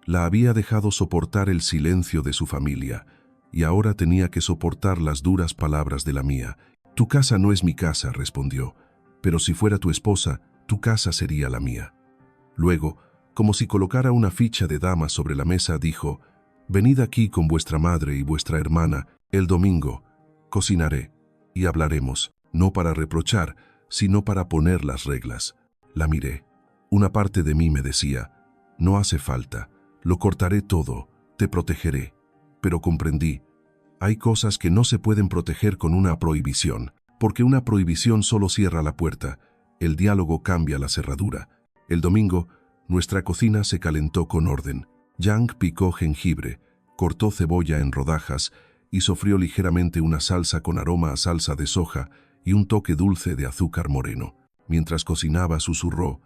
La había dejado soportar el silencio de su familia, y ahora tenía que soportar las duras palabras de la mía. Tu casa no es mi casa, respondió, pero si fuera tu esposa, tu casa sería la mía. Luego, como si colocara una ficha de dama sobre la mesa, dijo, venid aquí con vuestra madre y vuestra hermana el domingo. Cocinaré y hablaremos, no para reprochar, sino para poner las reglas. La miré. Una parte de mí me decía, no hace falta, lo cortaré todo, te protegeré. Pero comprendí, hay cosas que no se pueden proteger con una prohibición, porque una prohibición solo cierra la puerta, el diálogo cambia la cerradura. El domingo, nuestra cocina se calentó con orden. Yang picó jengibre, cortó cebolla en rodajas y sofrió ligeramente una salsa con aroma a salsa de soja y un toque dulce de azúcar moreno. Mientras cocinaba, susurró,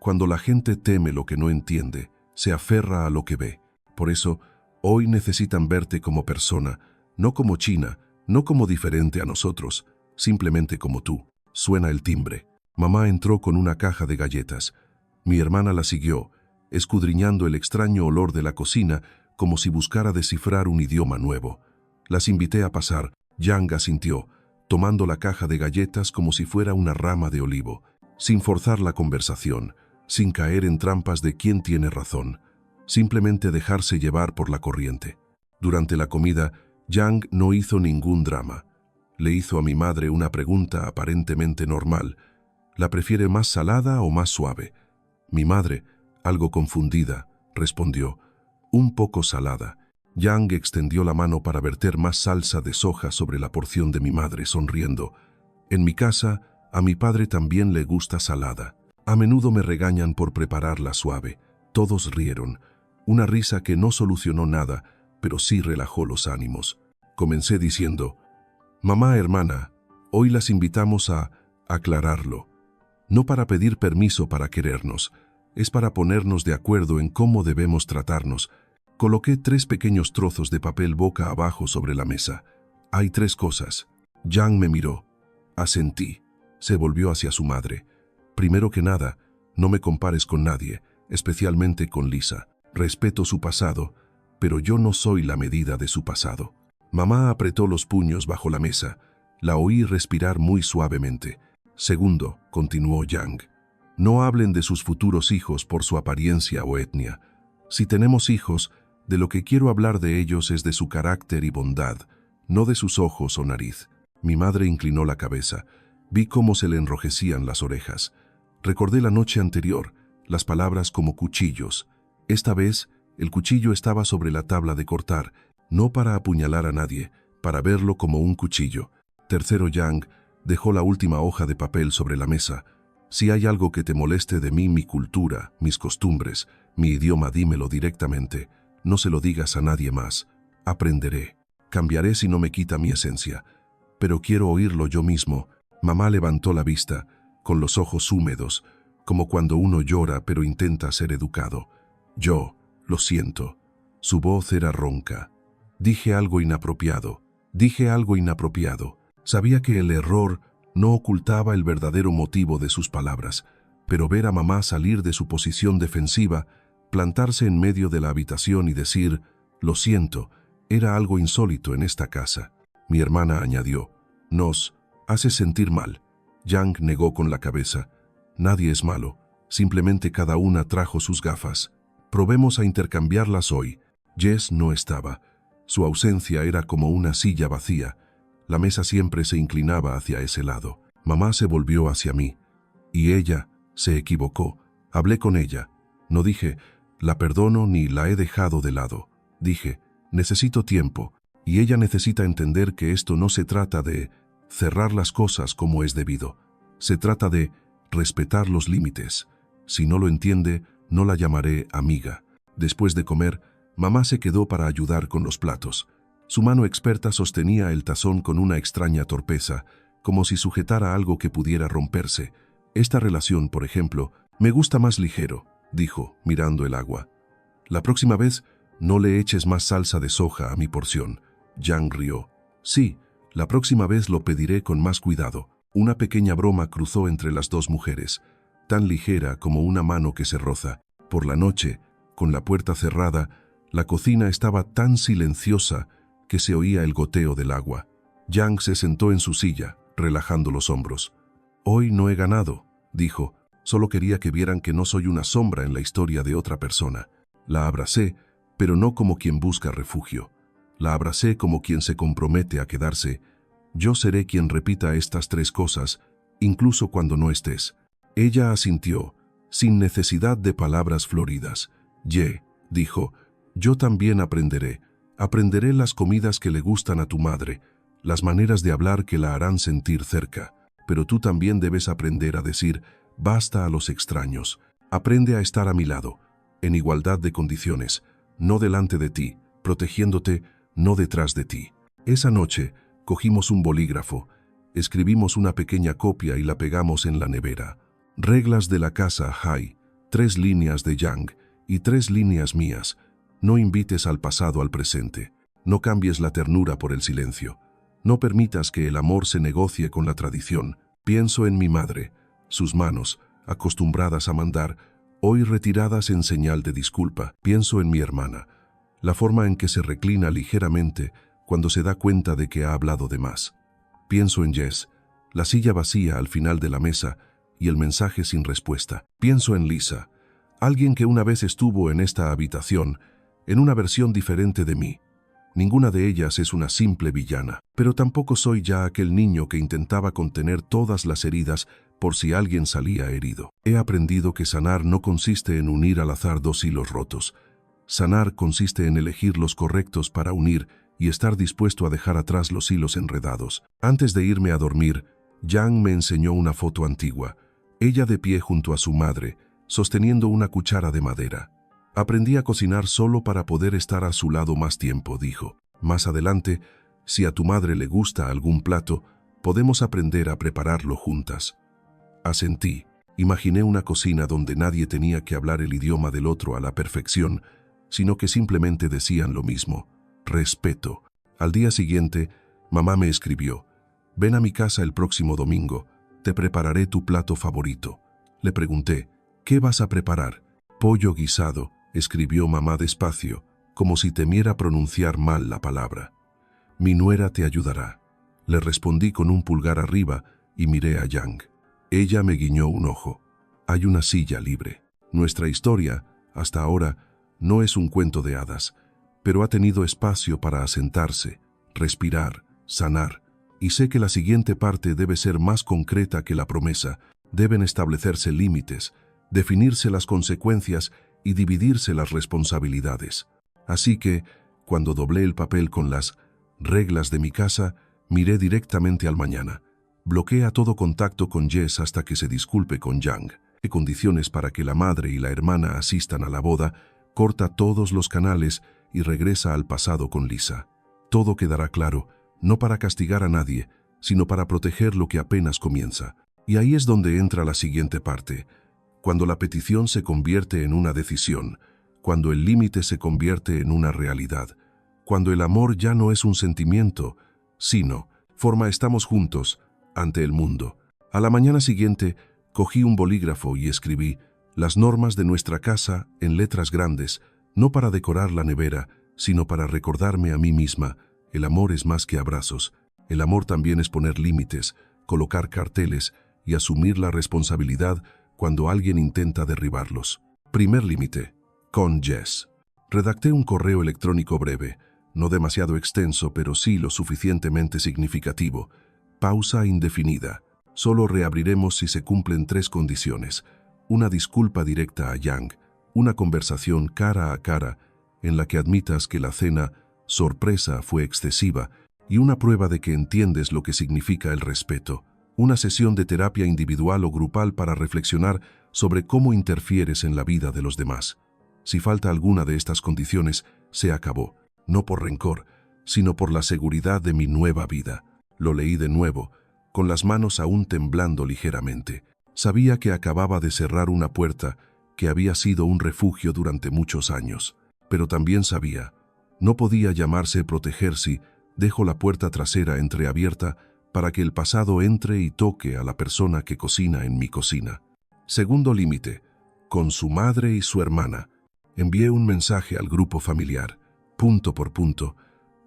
cuando la gente teme lo que no entiende, se aferra a lo que ve. Por eso, hoy necesitan verte como persona, no como china, no como diferente a nosotros, simplemente como tú. Suena el timbre. Mamá entró con una caja de galletas. Mi hermana la siguió, escudriñando el extraño olor de la cocina como si buscara descifrar un idioma nuevo. Las invité a pasar. Yang asintió, tomando la caja de galletas como si fuera una rama de olivo, sin forzar la conversación, sin caer en trampas de quién tiene razón, simplemente dejarse llevar por la corriente. Durante la comida, Yang no hizo ningún drama. Le hizo a mi madre una pregunta aparentemente normal. ¿La prefiere más salada o más suave? Mi madre, algo confundida, respondió, un poco salada. Yang extendió la mano para verter más salsa de soja sobre la porción de mi madre, sonriendo. En mi casa, a mi padre también le gusta salada. A menudo me regañan por prepararla suave. Todos rieron. Una risa que no solucionó nada, pero sí relajó los ánimos. Comencé diciendo, mamá, hermana, hoy las invitamos a aclararlo. No para pedir permiso para querernos, es para ponernos de acuerdo en cómo debemos tratarnos. Coloqué 3 pequeños trozos de papel boca abajo sobre la mesa. Hay 3 cosas. Yang me miró. Asentí. Se volvió hacia su madre. Primero que nada, no me compares con nadie, especialmente con Lisa. Respeto su pasado, pero yo no soy la medida de su pasado. Mamá apretó los puños bajo la mesa. La oí respirar muy suavemente. Segundo, continuó Yang, no hablen de sus futuros hijos por su apariencia o etnia. Si tenemos hijos, de lo que quiero hablar de ellos es de su carácter y bondad, no de sus ojos o nariz. Mi madre inclinó la cabeza. Vi cómo se le enrojecían las orejas. Recordé la noche anterior, las palabras como cuchillos. Esta vez, el cuchillo estaba sobre la tabla de cortar, no para apuñalar a nadie, para verlo como un cuchillo. Tercero, Yang dejó la última hoja de papel sobre la mesa. Si hay algo que te moleste de mí, mi cultura, mis costumbres, mi idioma, dímelo directamente. No se lo digas a nadie más. Aprenderé. Cambiaré si no me quita mi esencia. Pero quiero oírlo yo mismo. Mamá levantó la vista, con los ojos húmedos, como cuando uno llora pero intenta ser educado. Yo, lo siento. Su voz era ronca. Dije algo inapropiado. Sabía que el error no ocultaba el verdadero motivo de sus palabras, pero ver a mamá salir de su posición defensiva, plantarse en medio de la habitación y decir, lo siento, era algo insólito en esta casa. Mi hermana añadió, nos hace sentir mal. Yang negó con la cabeza. Nadie es malo, simplemente cada una trajo sus gafas. Probemos a intercambiarlas hoy. Jess no estaba. Su ausencia era como una silla vacía. La mesa siempre se inclinaba hacia ese lado. Mamá se volvió hacia mí. Y ella se equivocó. Hablé con ella. No dije, la perdono ni la he dejado de lado. Dije, necesito tiempo. Y ella necesita entender que esto no se trata de cerrar las cosas como es debido. Se trata de respetar los límites. Si no lo entiende, no la llamaré amiga. Después de comer, mamá se quedó para ayudar con los platos. Su mano experta sostenía el tazón con una extraña torpeza, como si sujetara algo que pudiera romperse. Esta relación, por ejemplo, me gusta más ligero, dijo, mirando el agua. La próxima vez, no le eches más salsa de soja a mi porción. Yang rió. Sí, la próxima vez lo pediré con más cuidado. Una pequeña broma cruzó entre las dos mujeres, tan ligera como una mano que se roza. Por la noche, con la puerta cerrada, la cocina estaba tan silenciosa que se oía el goteo del agua. Yang se sentó en su silla, relajando los hombros. Hoy no he ganado, dijo. Solo quería que vieran que no soy una sombra en la historia de otra persona. La abracé, pero no como quien busca refugio. La abracé como quien se compromete a quedarse. Yo seré quien repita estas tres cosas, incluso cuando no estés. Ella asintió, sin necesidad de palabras floridas. Dijo, yo también aprenderé. Aprenderé las comidas que le gustan a tu madre, las maneras de hablar que la harán sentir cerca. Pero tú también debes aprender a decir basta a los extraños. Aprende a estar a mi lado, en igualdad de condiciones, no delante de ti, protegiéndote, no detrás de ti. Esa noche, cogimos un bolígrafo, escribimos una pequeña copia y la pegamos en la nevera. Reglas de la casa Hai, 3 líneas de Yang y 3 líneas mías. No invites al pasado al presente. No cambies la ternura por el silencio. No permitas que el amor se negocie con la tradición. Pienso en mi madre, sus manos, acostumbradas a mandar, hoy retiradas en señal de disculpa. Pienso en mi hermana, la forma en que se reclina ligeramente cuando se da cuenta de que ha hablado de más. Pienso en Jess, la silla vacía al final de la mesa y el mensaje sin respuesta. Pienso en Lisa, alguien que una vez estuvo en esta habitación, en una versión diferente de mí. Ninguna de ellas es una simple villana, pero tampoco soy ya aquel niño que intentaba contener todas las heridas por si alguien salía herido. He aprendido que sanar no consiste en unir al azar 2 hilos rotos. Sanar consiste en elegir los correctos para unir y estar dispuesto a dejar atrás los hilos enredados. Antes de irme a dormir, Yang me enseñó una foto antigua, ella de pie junto a su madre, sosteniendo una cuchara de madera. Aprendí a cocinar solo para poder estar a su lado más tiempo, dijo. Más adelante, si a tu madre le gusta algún plato, podemos aprender a prepararlo juntas. Asentí. Imaginé una cocina donde nadie tenía que hablar el idioma del otro a la perfección, sino que simplemente decían lo mismo. Respeto. Al día siguiente, mamá me escribió. Ven a mi casa el próximo domingo. Te prepararé tu plato favorito. Le pregunté, ¿qué vas a preparar? Pollo guisado, escribió mamá despacio, como si temiera pronunciar mal la palabra. Mi nuera te ayudará. Le respondí con un pulgar arriba y miré a Yang. Ella me guiñó un ojo. Hay una silla libre. Nuestra historia, hasta ahora, no es un cuento de hadas, pero ha tenido espacio para asentarse, respirar, sanar, y sé que la siguiente parte debe ser más concreta que la promesa. Deben establecerse límites, definirse las consecuencias y dividirse las responsabilidades. Así que, cuando doblé el papel con las reglas de mi casa, miré directamente al mañana. Bloquea todo contacto con Jess hasta que se disculpe con Yang. ¿Qué condiciones para que la madre y la hermana asistan a la boda? Corta todos los canales y regresa al pasado con Lisa. Todo quedará claro, no para castigar a nadie, sino para proteger lo que apenas comienza. Y ahí es donde entra la siguiente parte, cuando la petición se convierte en una decisión, cuando el límite se convierte en una realidad, cuando el amor ya no es un sentimiento, sino forma estamos juntos ante el mundo. A la mañana siguiente, cogí un bolígrafo y escribí las normas de nuestra casa en letras grandes, no para decorar la nevera, sino para recordarme a mí misma, el amor es más que abrazos, el amor también es poner límites, colocar carteles y asumir la responsabilidad cuando alguien intenta derribarlos. Primer límite. Con Jess. Redacté un correo electrónico breve, no demasiado extenso, pero sí lo suficientemente significativo. Pausa indefinida. Solo reabriremos si se cumplen 3 condiciones. Una disculpa directa a Yang, una conversación cara a cara en la que admitas que la cena sorpresa fue excesiva y una prueba de que entiendes lo que significa el respeto. Una sesión de terapia individual o grupal para reflexionar sobre cómo interfieres en la vida de los demás. Si falta alguna de estas condiciones, se acabó, no por rencor, sino por la seguridad de mi nueva vida. Lo leí de nuevo, con las manos aún temblando ligeramente. Sabía que acababa de cerrar una puerta que había sido un refugio durante muchos años, pero también sabía, no podía llamarse proteger si dejo la puerta trasera entreabierta para que el pasado entre y toque a la persona que cocina en mi cocina. Segundo límite, con su madre y su hermana. Envié un mensaje al grupo familiar, punto por punto,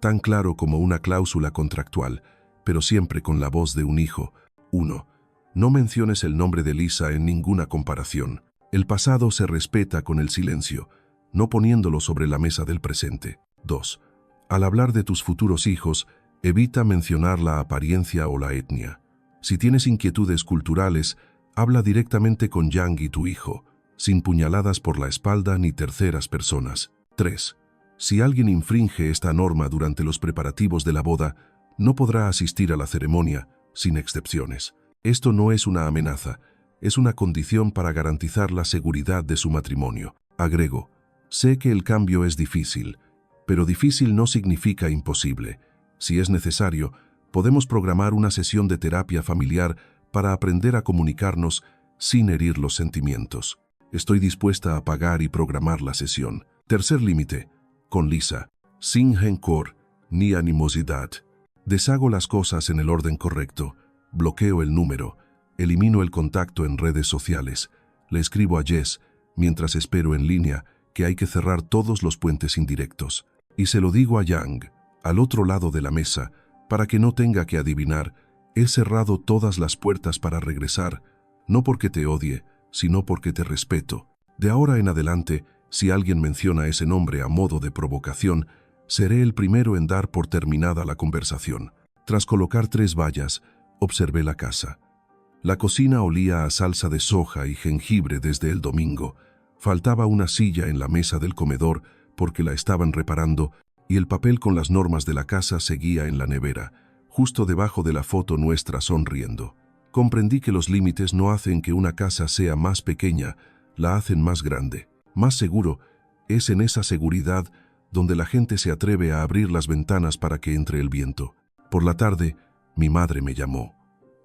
tan claro como una cláusula contractual, pero siempre con la voz de un hijo. 1. No menciones el nombre de Lisa en ninguna comparación. El pasado se respeta con el silencio, no poniéndolo sobre la mesa del presente. 2. Al hablar de tus futuros hijos, evita mencionar la apariencia o la etnia. Si tienes inquietudes culturales, habla directamente con Yang y tu hijo, sin puñaladas por la espalda ni terceras personas. 3. Si alguien infringe esta norma durante los preparativos de la boda, no podrá asistir a la ceremonia, sin excepciones. Esto no es una amenaza, es una condición para garantizar la seguridad de su matrimonio. Agrego, sé que el cambio es difícil, pero difícil no significa imposible. Si es necesario, podemos programar una sesión de terapia familiar para aprender a comunicarnos sin herir los sentimientos. Estoy dispuesta a pagar y programar la sesión. Tercer límite, con Lisa, sin rencor ni animosidad. Deshago las cosas en el orden correcto, bloqueo el número, elimino el contacto en redes sociales, le escribo a Jess, mientras espero en línea, que hay que cerrar todos los puentes indirectos. Y se lo digo a Yang, al otro lado de la mesa, para que no tenga que adivinar, he cerrado todas las puertas para regresar, no porque te odie, sino porque te respeto. De ahora en adelante, si alguien menciona ese nombre a modo de provocación, seré el primero en dar por terminada la conversación. Tras colocar 3 vallas, observé la casa. La cocina olía a salsa de soja y jengibre desde el domingo. Faltaba una silla en la mesa del comedor porque la estaban reparando y el papel con las normas de la casa seguía en la nevera, justo debajo de la foto nuestra sonriendo. Comprendí que los límites no hacen que una casa sea más pequeña, la hacen más grande. Más seguro, es en esa seguridad donde la gente se atreve a abrir las ventanas para que entre el viento. Por la tarde, mi madre me llamó.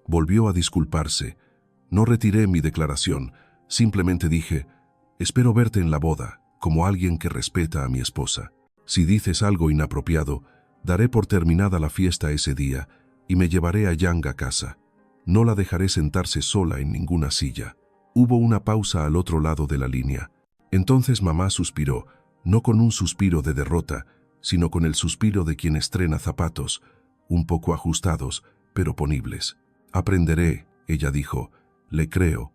Volvió a disculparse. No retiré mi declaración, simplemente dije, espero verte en la boda, como alguien que respeta a mi esposa. Si dices algo inapropiado, daré por terminada la fiesta ese día y me llevaré a Yang a casa. No la dejaré sentarse sola en ninguna silla. Hubo una pausa al otro lado de la línea. Entonces mamá suspiró, no con un suspiro de derrota, sino con el suspiro de quien estrena zapatos, un poco ajustados, pero ponibles. Aprenderé, ella dijo, le creo,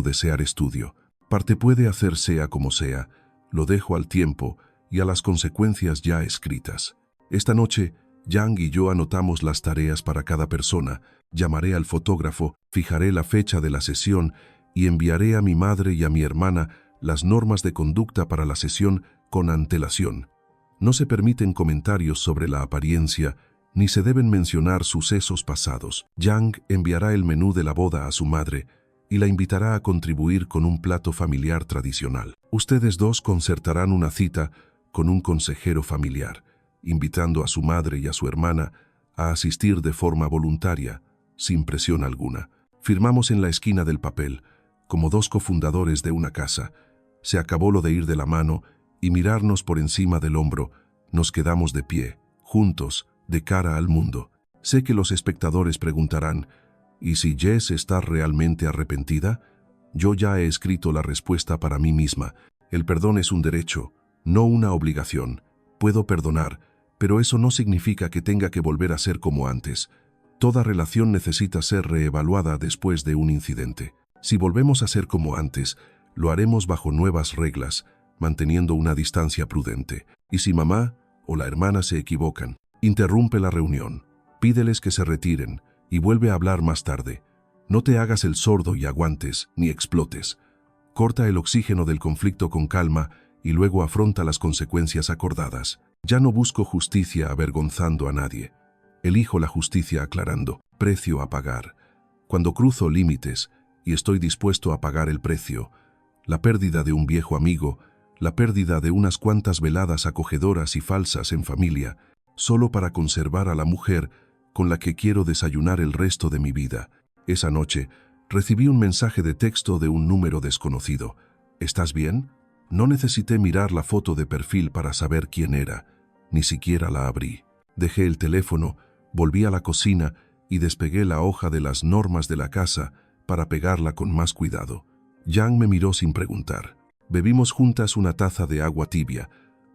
desear estudio. Parte puede hacer sea como sea, lo dejo al tiempo y a las consecuencias ya escritas. Esta noche, Yang y yo anotamos las tareas para cada persona, llamaré al fotógrafo, fijaré la fecha de la sesión y enviaré a mi madre y a mi hermana las normas de conducta para la sesión con antelación. No se permiten comentarios sobre la apariencia, ni se deben mencionar sucesos pasados. Yang enviará el menú de la boda a su madre y la invitará a contribuir con un plato familiar tradicional. Ustedes dos concertarán una cita con un consejero familiar, invitando a su madre y a su hermana a asistir de forma voluntaria, sin presión alguna. Firmamos en la esquina del papel, como dos cofundadores de una casa. Se acabó lo de ir de la mano y mirarnos por encima del hombro. Nos quedamos de pie, juntos, de cara al mundo. Sé que los espectadores preguntarán, ¿y si Jess está realmente arrepentida? Yo ya he escrito la respuesta para mí misma. El perdón es un derecho, no una obligación. Puedo perdonar, pero eso no significa que tenga que volver a ser como antes. Toda relación necesita ser reevaluada después de un incidente. Si volvemos a ser como antes, lo haremos bajo nuevas reglas, manteniendo una distancia prudente. Y si mamá o la hermana se equivocan, interrumpe la reunión, pídeles que se retiren y vuelve a hablar más tarde. No te hagas el sordo y aguantes, ni explotes. Corta el oxígeno del conflicto con calma y luego afronta las consecuencias acordadas. Ya no busco justicia avergonzando a nadie. Elijo la justicia aclarando, precio a pagar. Cuando cruzo límites y estoy dispuesto a pagar el precio, la pérdida de un viejo amigo, la pérdida de unas cuantas veladas acogedoras y falsas en familia, solo para conservar a la mujer con la que quiero desayunar el resto de mi vida. Esa noche, recibí un mensaje de texto de un número desconocido. ¿Estás bien? No necesité mirar la foto de perfil para saber quién era. Ni siquiera la abrí. Dejé el teléfono, volví a la cocina y despegué la hoja de las normas de la casa para pegarla con más cuidado. Yang me miró sin preguntar. Bebimos juntas una taza de agua tibia,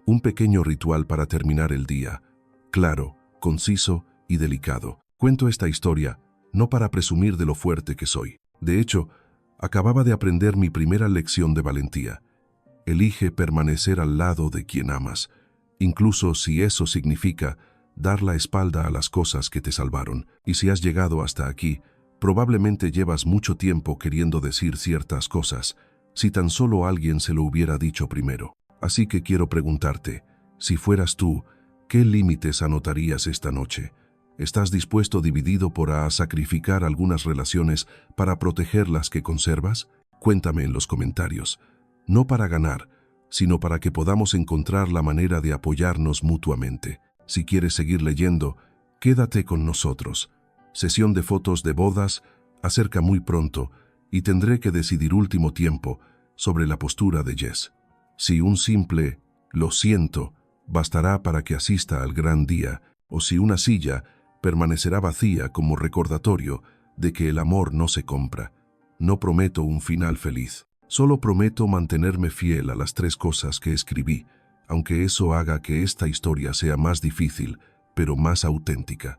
un pequeño ritual para terminar el día. Claro, conciso y delicado. Cuento esta historia no para presumir de lo fuerte que soy. De hecho, acababa de aprender mi primera lección de valentía. Elige permanecer al lado de quien amas, incluso si eso significa dar la espalda a las cosas que te salvaron. Y si has llegado hasta aquí, probablemente llevas mucho tiempo queriendo decir ciertas cosas, si tan solo alguien se lo hubiera dicho primero. Así que quiero preguntarte, si fueras tú, ¿qué límites anotarías esta noche? ¿Estás dispuesto dividido por a sacrificar algunas relaciones para proteger las que conservas? Cuéntame en los comentarios. No para ganar, sino para que podamos encontrar la manera de apoyarnos mutuamente. Si quieres seguir leyendo, quédate con nosotros. Sesión de fotos de bodas acerca muy pronto y tendré que decidir último tiempo sobre la postura de Jess. Si un simple «lo siento» bastará para que asista al gran día, o si una silla permanecerá vacía como recordatorio de que el amor no se compra. No prometo un final feliz. Solo prometo mantenerme fiel a las 3 cosas que escribí, aunque eso haga que esta historia sea más difícil, pero más auténtica.